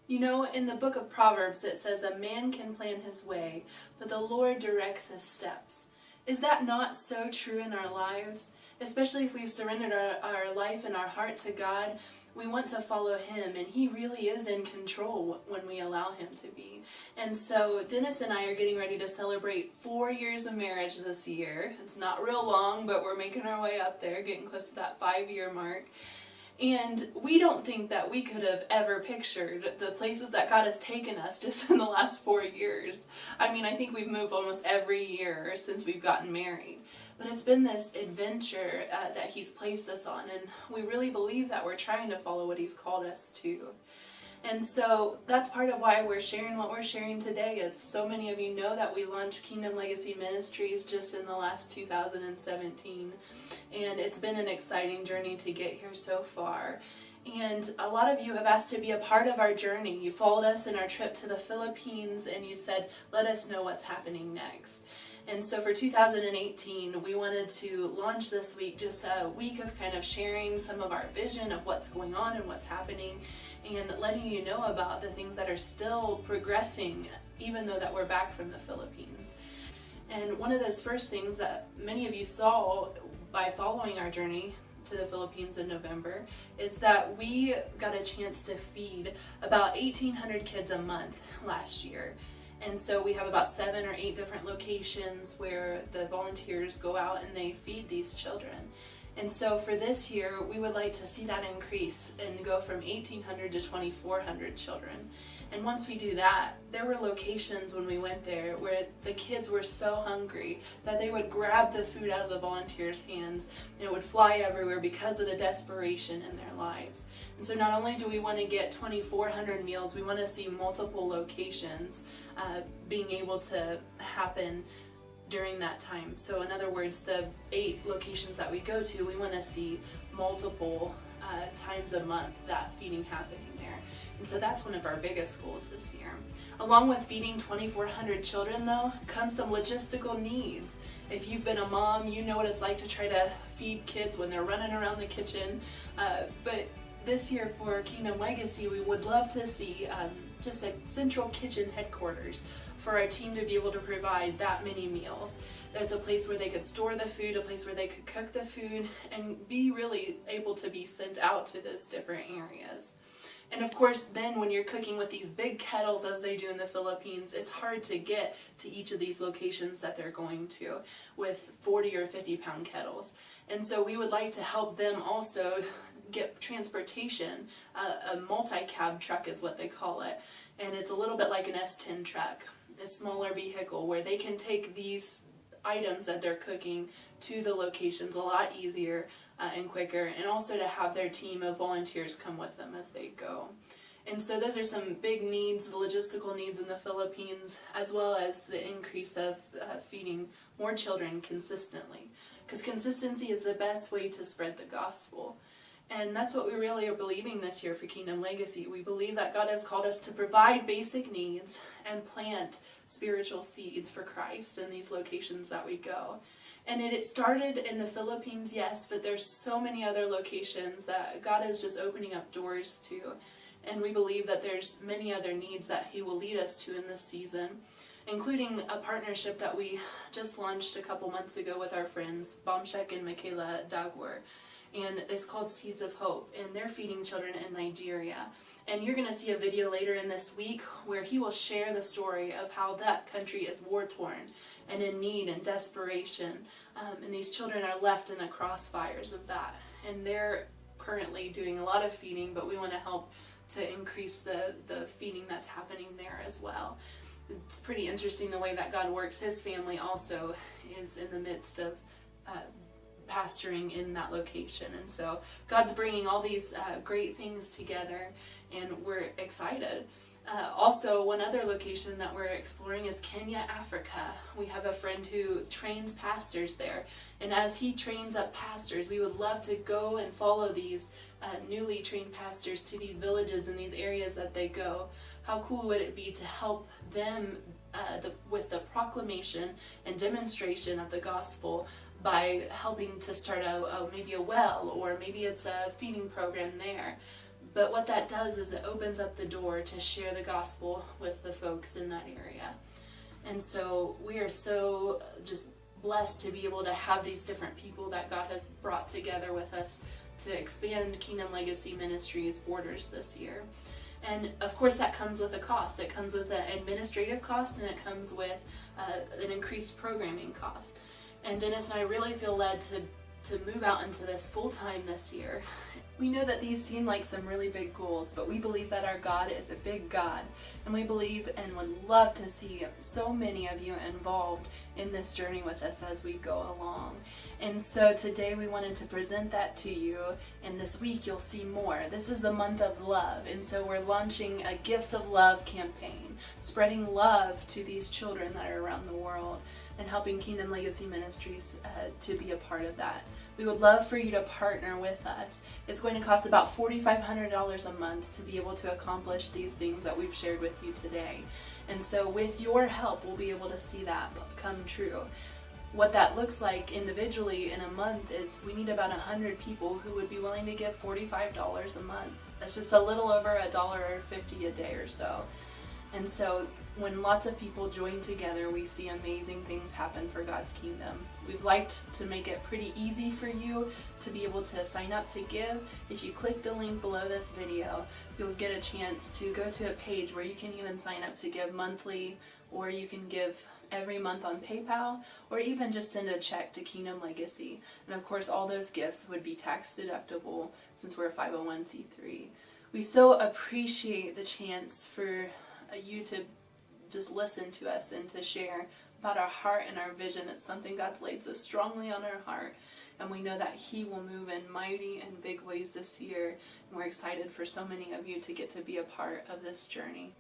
You know, in the book of Proverbs it says a man can plan his way, but the Lord directs his steps. Is that not so true in our lives? Especially if we've surrendered our life and our heart to God, we want to follow Him, and He really is in control when we allow Him to be. And so Dennis and I are getting ready to celebrate 4 years of marriage this year. It's not real long, but we're making our way up there, getting close to that 5-year mark. And we don't think that we could have ever pictured the places that God has taken us just in the last 4 years. I mean, I think we've moved almost every year since we've gotten married. But it's been this adventure that He's placed us on, and we really believe that we're trying to follow what He's called us to. And so that's part of why we're sharing what we're sharing today, is so many of you know that we launched Kingdom Legacy Ministries just in the last 2017. And it's been an exciting journey to get here so far. And a lot of you have asked to be a part of our journey. You followed us in our trip to the Philippines and you said, let us know what's happening next. And so for 2018, we wanted to launch this week just a week of kind of sharing some of our vision of what's going on and what's happening, and letting you know about the things that are still progressing even though that we're back from the Philippines. And one of those first things that many of you saw by following our journey to the Philippines in November is that we got a chance to feed about 1,800 kids a month last year. And so we have about 7 or 8 different locations where the volunteers go out and they feed these children. And so for this year, we would like to see that increase and go from 1,800 to 2,400 children. And once we do that, there were locations when we went there where the kids were so hungry that they would grab the food out of the volunteers' hands and it would fly everywhere because of the desperation in their lives. And so not only do we want to get 2,400 meals, we want to see multiple locations being able to happen during that time. So in other words, the 8 locations that we go to, we want to see multiple times a month that feeding happening there. And so that's one of our biggest goals this year. Along with feeding 2,400 children though, comes some logistical needs. If you've been a mom, you know what it's like to try to feed kids when they're running around the kitchen. But this year for Kingdom Legacy, we would love to see just a central kitchen headquarters for our team to be able to provide that many meals. There's a place where they could store the food, a place where they could cook the food, and be really able to be sent out to those different areas. And of course, then when you're cooking with these big kettles as they do in the Philippines, it's hard to get to each of these locations that they're going to with 40 or 50 pound kettles. And so we would like to help them also get transportation. A multi-cab truck is what they call it. And it's a little bit like an S10 truck, a smaller vehicle where they can take these items that they're cooking to the locations a lot easier and quicker, and also to have their team of volunteers come with them as they go. And so those are some big needs, the logistical needs in the Philippines, as well as the increase of feeding more children consistently. Because consistency is the best way to spread the gospel. And that's what we really are believing this year for Kingdom Legacy. We believe that God has called us to provide basic needs and plant spiritual seeds for Christ in these locations that we go. And it started in the Philippines, yes, but there's so many other locations that God is just opening up doors to. And we believe that there's many other needs that He will lead us to in this season, including a partnership that we just launched a couple months ago with our friends, Bomshek and Michaela Dagwar. And it's called Seeds of Hope, and they're feeding children in Nigeria. And you're going to see a video later in this week where he will share the story of how that country is war-torn and in need and desperation. And these children are left in the crossfires of that. And they're currently doing a lot of feeding, but we want to help to increase the feeding that's happening there as well. It's pretty interesting the way that God works. His family also is in the midst of pastoring in that location, and so God's bringing all these great things together, and we're excited. Also, one other location that we're exploring is Kenya, Africa. We have a friend who trains pastors there, and as he trains up pastors, we would love to go and follow these newly trained pastors to these villages and these areas that they go. How cool would it be to help them with the proclamation and demonstration of the gospel by helping to start maybe a well, or maybe it's a feeding program there. But what that does is it opens up the door to share the gospel with the folks in that area. And so we are so just blessed to be able to have these different people that God has brought together with us to expand Kingdom Legacy Ministries borders this year. And of course that comes with a cost. It comes with an administrative cost, and it comes with an increased programming cost. And Dennis and I really feel led to move out into this full-time this year. We know that these seem like some really big goals, but we believe that our God is a big God, and we believe and would love to see so many of you involved in this journey with us as we go along. And so today we wanted to present that to you, and this week you'll see more. This is the month of love, and so we're launching a Gifts of Love campaign, spreading love to these children that are around the world, and helping Kingdom Legacy Ministries to be a part of that. We would love for you to partner with us. It's going to cost about $4,500 a month to be able to accomplish these things that we've shared with you today. And so with your help, we'll be able to see that come true. What that looks like individually in a month is we need about 100 people who would be willing to give $45 a month. That's just a little over $1.50 a day or so. And so when lots of people join together, we see amazing things happen for God's kingdom. We've liked to make it pretty easy for you to be able to sign up to give. If you click the link below this video, you'll get a chance to go to a page where you can even sign up to give monthly, or you can give every month on PayPal, or even just send a check to Kingdom Legacy. And of course, all those gifts would be tax deductible since we're a 501c3. We so appreciate the chance for you to just listen to us and to share about our heart and our vision. It's something God's laid so strongly on our heart, and we know that He will move in mighty and big ways this year, and we're excited for so many of you to get to be a part of this journey.